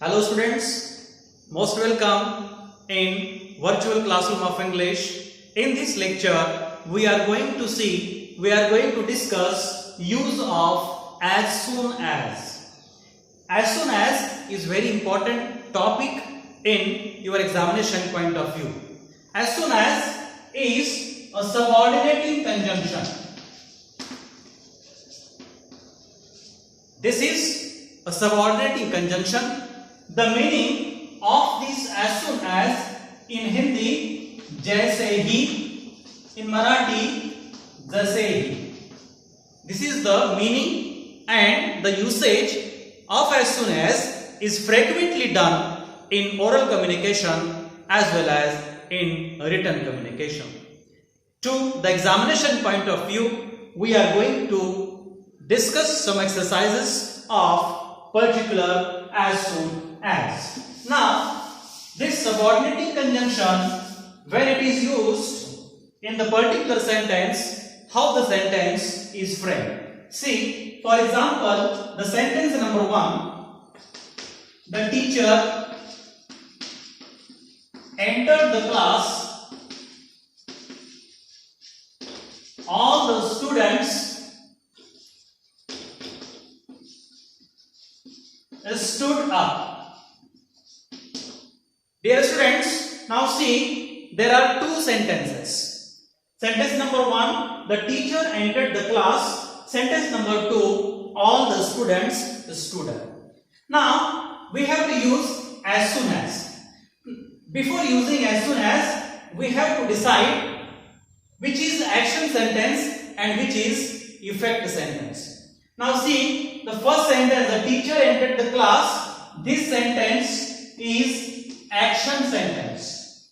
Hello students, most welcome in virtual classroom of English. In this lecture, we are going to discuss use of as soon as. As soon as is very important topic in your examination point of view. As soon as is a subordinating conjunction. This is a subordinating conjunction. The meaning of this as soon as in Hindi जैसे ही, in Marathi जैसे ही. This is the meaning and the usage of as soon as is frequently done in oral communication as well as in written communication. To the examination point of view, we are going to discuss some exercises of particular as soon as. Now, this subordinating conjunction, when it is used in the particular sentence, how the sentence is framed. See, for example, the sentence number 1, the teacher entered the class, all the students stood up. Dear students, now see, there are two sentences. Sentence number 1, the teacher entered the class. Sentence number 2, all the students stood up. Now, we have to use as soon as. Before using as soon as, we have to decide which is action sentence and which is effect sentence. Now see, the first sentence, the teacher entered the class, this sentence is action sentence.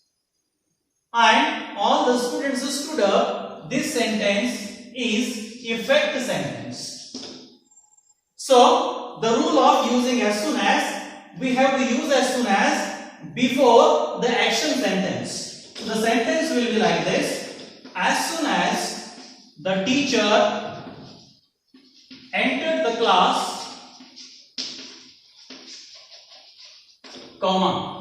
And all the students stood up, this sentence is effect sentence. So, the rule of using as soon as, we have to use as soon as before the action sentence. So, the sentence will be like this: as soon as the teacher entered the class, comma.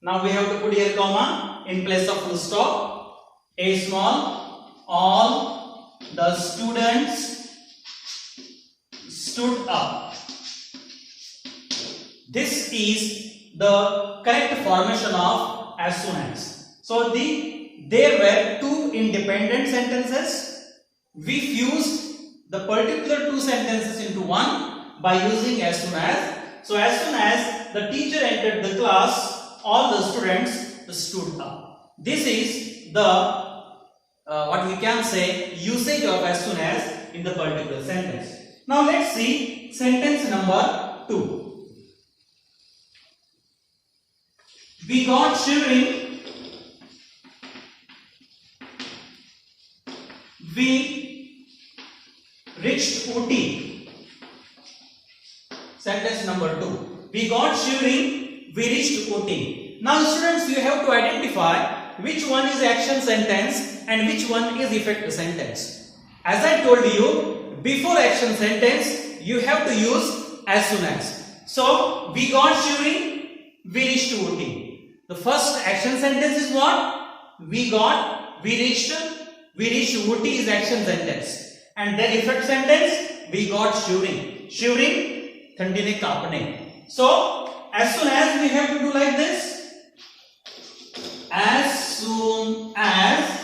Now we have to put here comma in place of full stop. A small, all the students stood up. This is the correct formation of as soon as. So there were two independent sentences. We fused the particular two sentences into one by using as soon as. So as soon as the teacher entered the class, all the students stood up. This is the what we can say usage of as soon as in the particular sentence. Now let's see sentence number 2. We got shivering. We reached Ooty. Sentence number 2. We got shivering. We reached Ooty. Now students, you have to identify which one is action sentence and which one is effect sentence. As I told you, before action sentence, you have to use as soon as. So, we got shivering, we reached Ooty. The first action sentence is what? We reached Ooty is action sentence. And then effect sentence, we got shivering. Shivering, thandi ne kaapne. So, as soon as we have to do like this. As soon as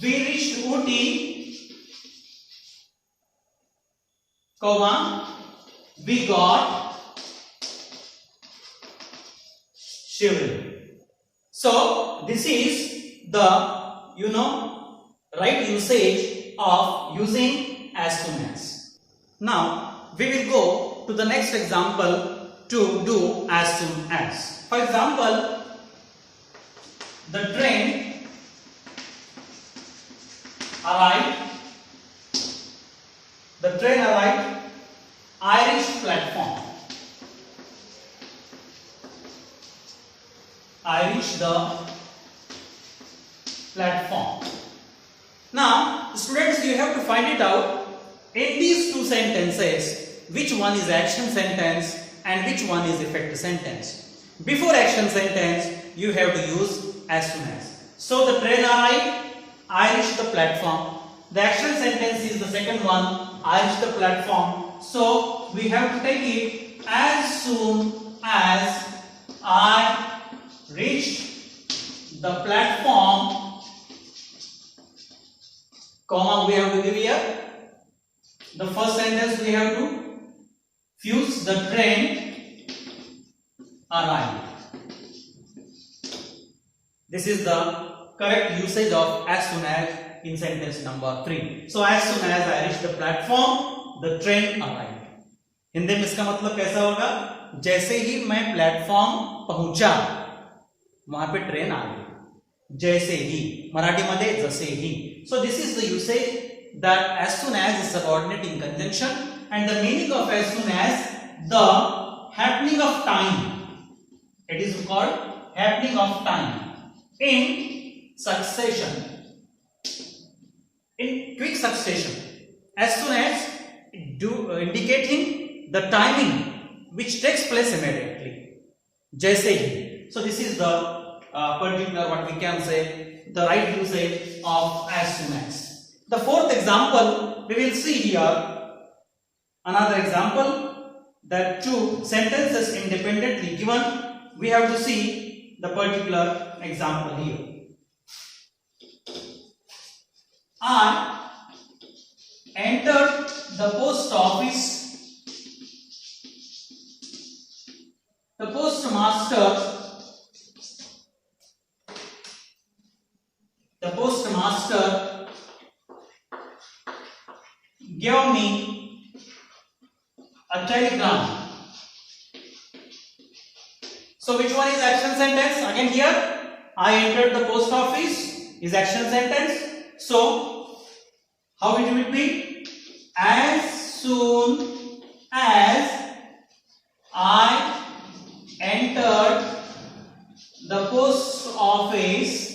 we reached Ooty, comma, we got shivering. So this is the right usage of using as soon as. Now we will go to the next example to do as soon as. For example, the train arrived. The train arrived. I reached platform. I reached the platform. Now, students, you have to find it out. In these two sentences, which one is action sentence and which one is effect sentence. Before action sentence, you have to use as soon as. So the train arrived, I reached the platform. The action sentence is the second one, I reached the platform. So we have to take it as soon as I reached the platform, comma we have to give here. The first sentence we have to fuse the train arrived. This is the correct usage of as soon as in sentence number 3. So as soon as I reach the platform, the train arrived. Hindi में इसका मतलब कैसा होगा? जैसे ही मैं platform पहुंचा वहां पे ट्रेन आ गई. जैसे ही, मराठी मध्ये जसे ही. So this is the usage that as soon as is subordinate in conjunction, and the meaning of as soon as the happening of time. It is called happening of time in succession, in quick succession. As soon as indicating the timing which takes place immediately. जैसे ही. So this is the particular what we can say the right usage of as soon as. The fourth example we will see here. Another example that two sentences independently given. We have to see the particular example here. I entered the post office. The postmaster gave me a telegram. So which one is action sentence? Again here, I entered the post office is action sentence. So how it will be? As soon as I entered the post office,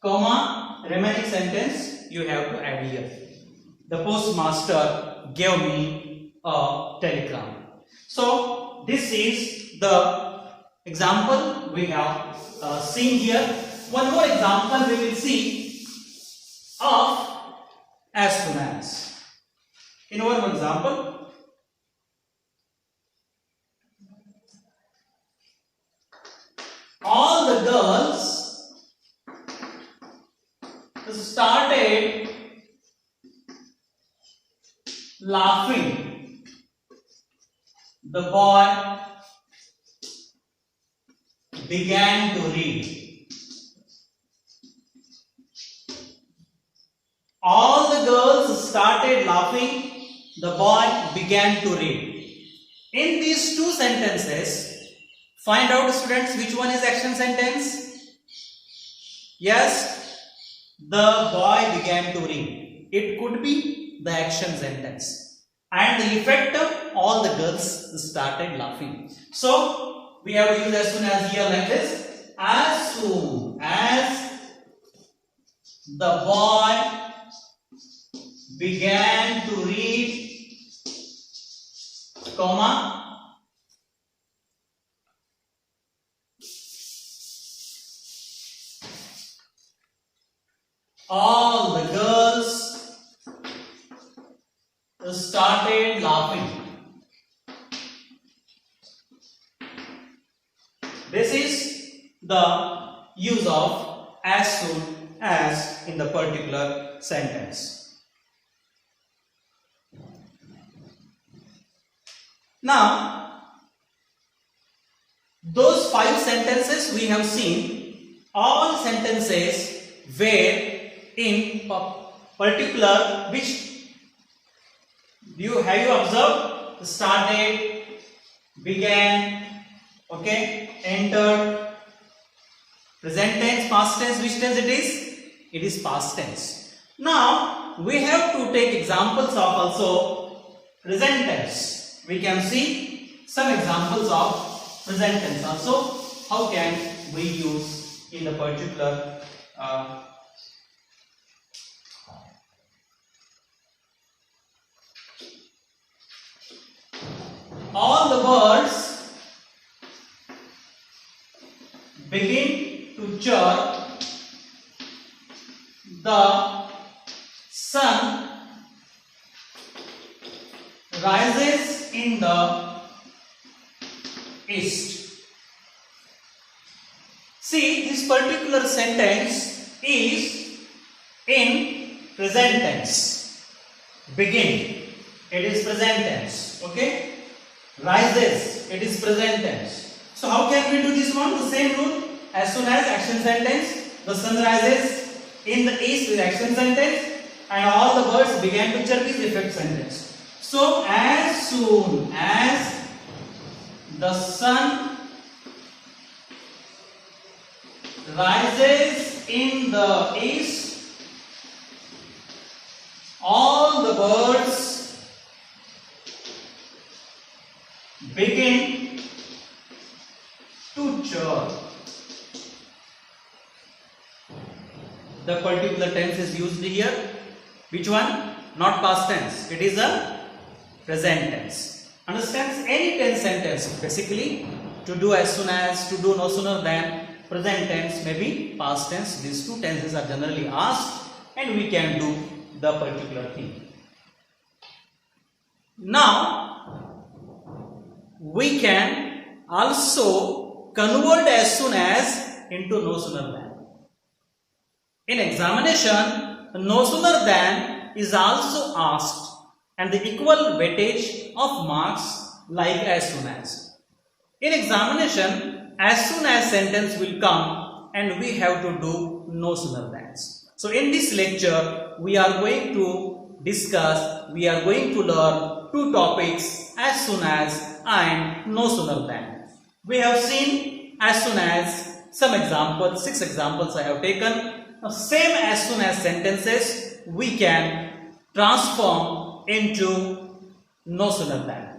comma, remaining sentence you have to add here. The postmaster gave me a telegram. So this is the example we have seen here. One more example we will see of as soon as. In one example, all the girls started laughing. The boy began to read. All the girls started laughing. The boy began to read. In these two sentences, find out, students, which one is action sentence? Yes, the boy began to read. It could be the action sentence. And the effect of all the girls started laughing. So we have to use as soon as here like this. As soon as the boy began to read, comma, all the girls started laughing. This is the use of as soon as in the particular sentence. Now, those 5 sentences we have seen, all sentences were in particular which have you observed? Started, began, okay, entered, present tense, past tense. Which tense it is? It is past tense. Now we have to take examples of also present tense. We can see some examples of present tense also. How can we use in the particular all the birds begin to chirp, the sun rises in the east. See, this particular sentence is in present tense. Begin, it is present tense. Okay, rises, it is present tense. So how can we do this one? The same rule. As soon as action sentence, the sun rises in the east with action sentence, and all the birds began to chirp is effect sentence. So as soon as the sun rises in the east, all the birds begin to chirp. The particular tense is used here. Which one? Not past tense. It is a present tense. Understands? Any tense sentence basically to do as soon as, to do no sooner than, present tense, maybe past tense. These two tenses are generally asked, and we can do the particular thing. Now we can also convert as soon as into no sooner than. In examination, no sooner than is also asked, and the equal weightage of marks like as soon as. In examination, as soon as sentence will come, and we have to do no sooner than. So in this lecture, we are going to discuss, we are going to learn two topics, as soon as and no sooner than. We have seen as soon as, some examples, 6 examples I have taken. Now same as soon as sentences we can transform into no sooner than.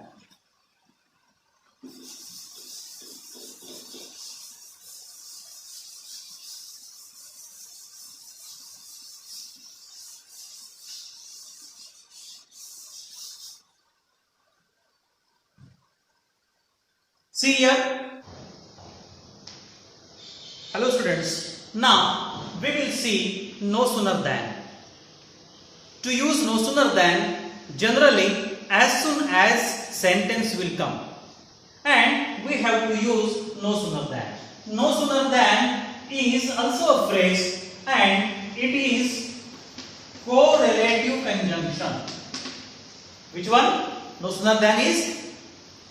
See here. Hello students. Now we will see no sooner than. To use no sooner than, generally as soon as sentence will come, and we have to use no sooner than. No sooner than is also a phrase, and it is correlative conjunction. Which one? No sooner than is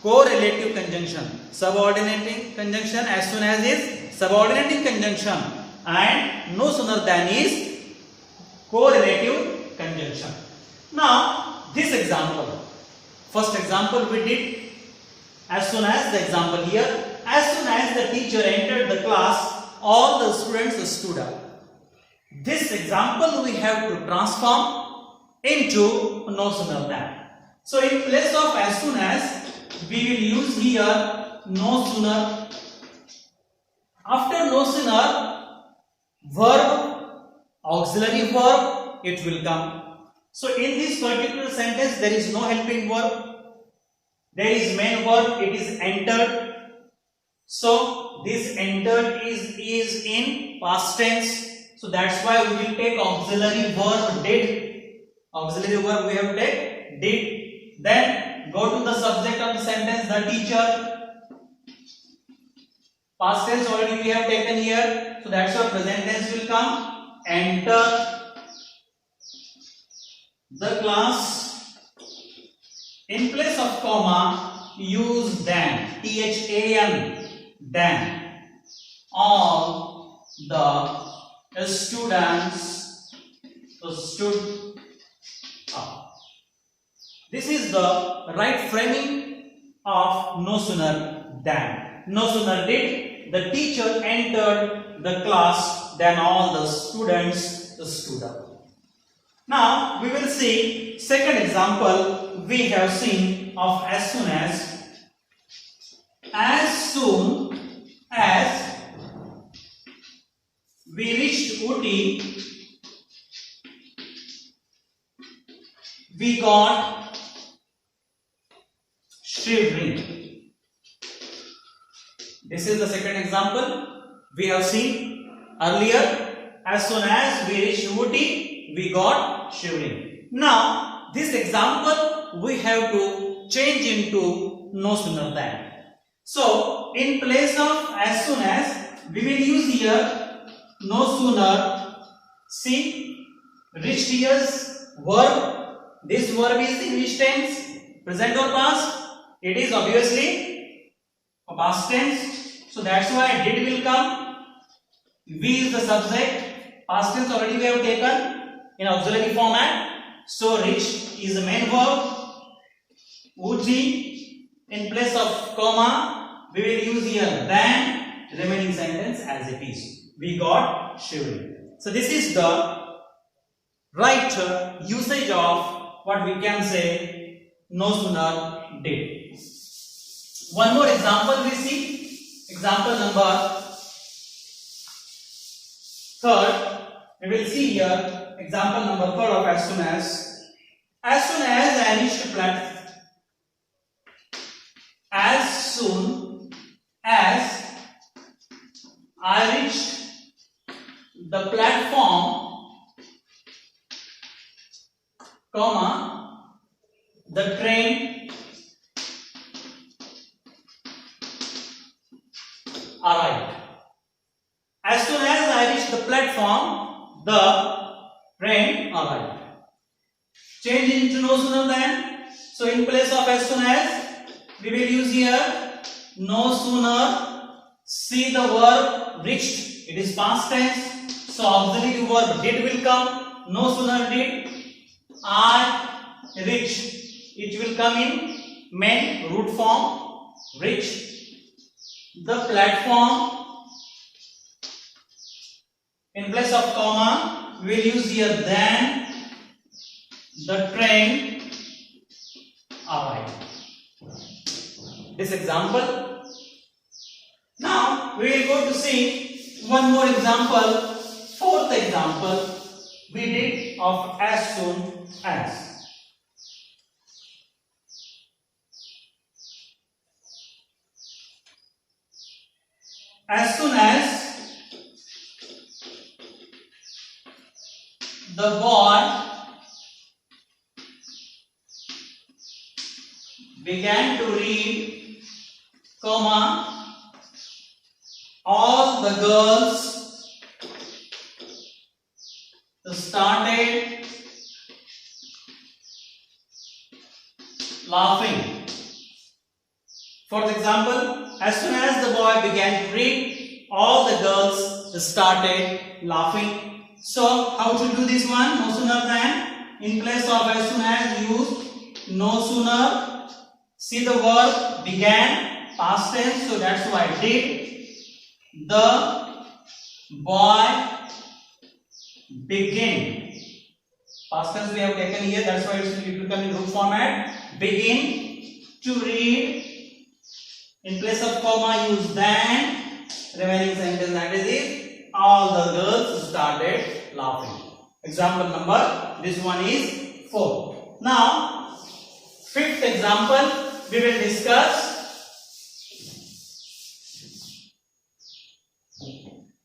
correlative conjunction. Subordinating conjunction as soon as is subordinating conjunction, and no sooner than is correlative conjunction. Now this example, first example we did as soon as, the example here, as soon as the teacher entered the class, all the students stood up. This example we have to transform into no sooner than. So in place of as soon as, we will use here no sooner. After no sooner, verb, auxiliary verb, it will come. So in this particular sentence there is no helping verb, there is main verb, it is entered. So this entered is in past tense, so that's why we will take auxiliary verb did. Auxiliary verb we have take did. Then go to the subject of the sentence, the teacher. Past tense already we have taken here, so that's why present tense will come. Enter the class. In place of comma, use than, THAN, than. All the students stood up. This is the right framing of no sooner than. No sooner did the teacher entered the class than all the students stood up. Now we will see second example we have seen of as soon as. As soon as we reached Ooty, we got shivering. This is the second example we have seen earlier. As soon as we reached Ooty, we got shivering. Now, this example we have to change into no sooner than. So, in place of as soon as, we will use here no sooner. See, reached here's verb. This verb is in which tense? Present or past? It is obviously a past tense. So that's why did will come. We is the subject. Past tense already we have taken in auxiliary format. So reached is the main verb. Ooty, in place of comma, we will use here than, remaining sentence as it is. We got shivering. So this is the right usage of what we can say no sooner did. One more example we see. Example number third. We will see here example number third of as soon as. As soon as I reached platform. As soon as I reached the platform, comma, the train arrived. As soon as I reached the platform, the train arrived. Change into no sooner than. So in place of as soon as, we will use here no sooner. See the verb reached. It is past tense. So auxiliary verb did will come. No sooner did. I reached. It will come in main root form. Reached the platform. In place of comma, we will use here than. The train arrived. This example. Now we will go to see one more example. Fourth example we did of as soon as. As soon as the boy began to read, comma, all the girls started laughing. For example, as soon as the boy began to read, all the girls started laughing. So, how to do this one? No sooner than. In place of as soon as, use no sooner. See the verb began, past tense, so that's why did. The boy begin. Past tense we have taken here, that's why it will come in root format. Begin to read. In place of comma, use than. Remaining sentence that is it. All the girls started laughing. Example number, this one is 4. Now, fifth example we will discuss.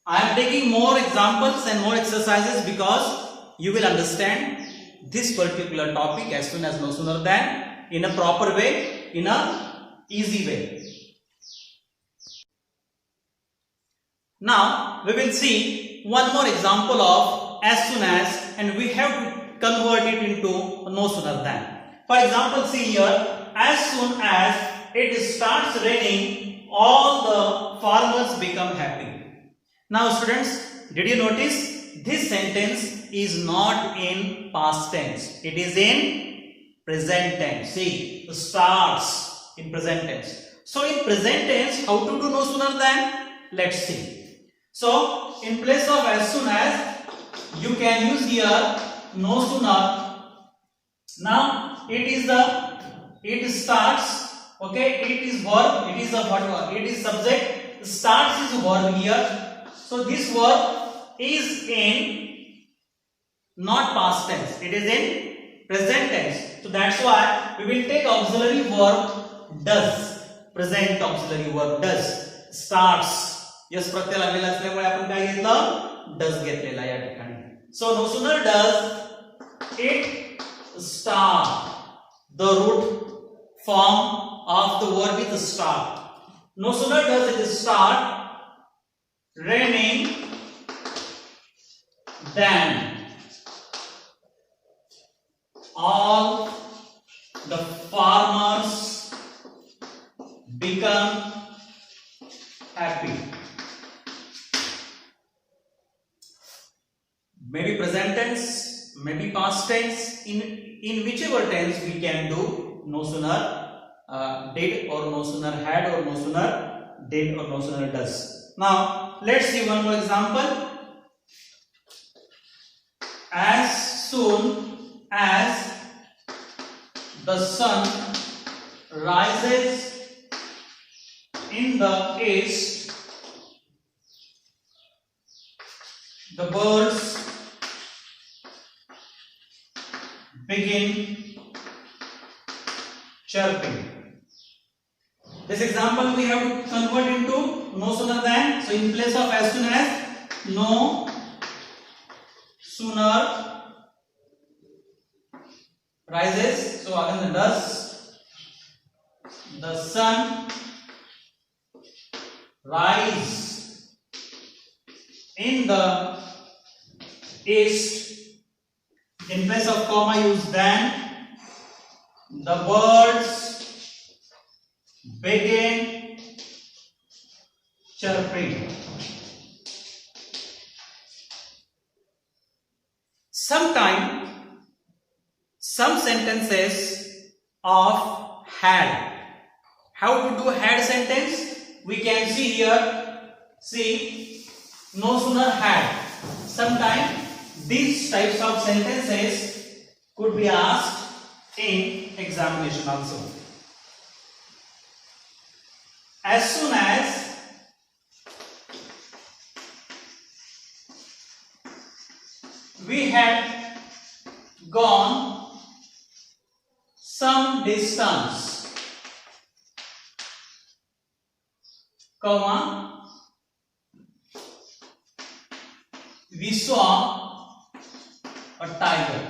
I am taking more examples and more exercises because you will understand this particular topic as soon as no sooner than in a proper way, in a easy way. Now we will see one more example of as soon as, and we have to convert it into no sooner than. For example, see here, as soon as it starts raining, all the farmers become happy. Now students, did you notice this sentence is not in past tense, it is in present tense. See, starts in present tense. So in present tense, how to do no sooner than? Let's see. So in place of as soon as, you can use here no sooner. Now it starts, okay, it is verb, it is a what? It is subject, starts is verb here. So this verb is in not past tense, it is in present tense. So that's why we will take auxiliary verb does, present auxiliary verb does, starts, yes प्रत्यय लागलेला असल्यामुळे आपण काय घेतलं, does घेतलेला या ठिकाणी. So no sooner does it start, the root form of the verb is start. No sooner does it start raining than all the farmers become happy. Maybe present tense, maybe past tense. In whichever tense we can do no sooner did or no sooner had or no sooner did or no sooner does. Now let's see one more example. As soon as the sun rises in the east, the birds begin chirping. This example we have to convert into no sooner than. So in place of as soon as, no sooner rises. So again the does. The sun rise in the east. In place of comma use than. The birds begin chirping. Sometimes some sentences of had. How to do had sentence? We can see here. See, no sooner had. Sometimes these types of sentences could be asked in examination also. As soon as we had gone some distance, comma, we saw a tiger.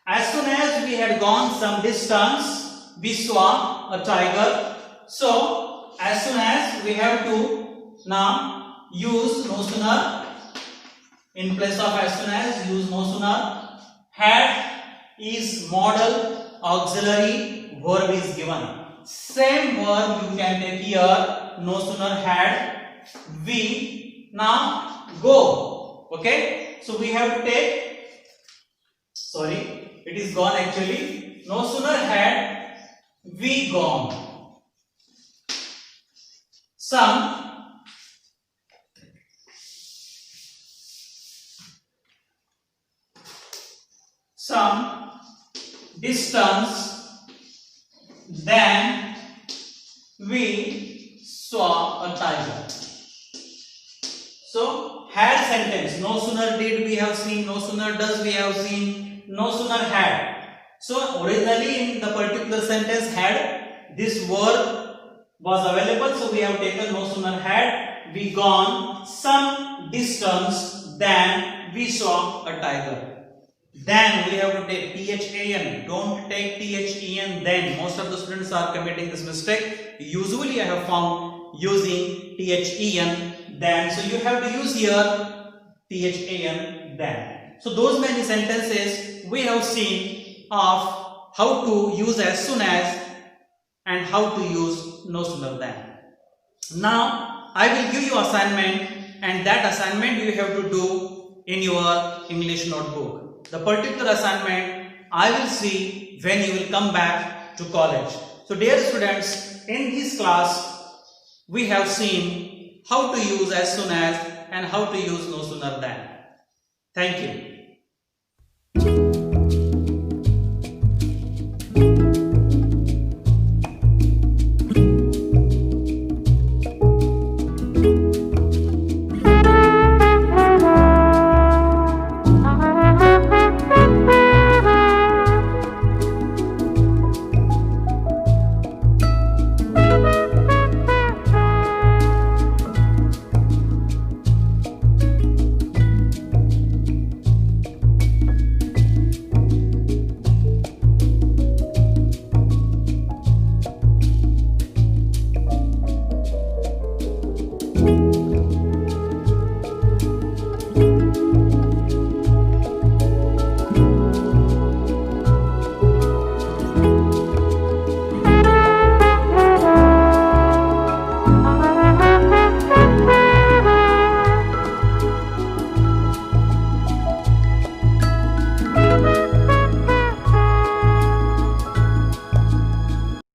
As soon as we had gone some distance, we saw a tiger. So, as soon as we have to now use no sooner. In place of as soon as, use no sooner. Had is modal auxiliary verb is given. Same verb you can take here. No sooner had, we now go. Okay. So we have to take. Sorry, it is gone actually. No sooner had we gone some distance, then we saw a tiger. So had sentence, no sooner did we have seen, no sooner does we have seen, no sooner had. So originally in the particular sentence had, this verb was available, so we have taken no sooner had we gone some distance, then we saw a tiger. Then we have to take THAN. Don't take THEN then. Most of the students are committing this mistake. Usually I have found using THEN then. So you have to use here THAN then. So those many sentences we have seen of how to use as soon as and how to use no sooner than. Now I will give you assignment, and that assignment you have to do in your English notebook. The particular assignment I will see when you will come back to college. So dear students, in this class we have seen how to use as soon as and how to use no sooner than. Thank you.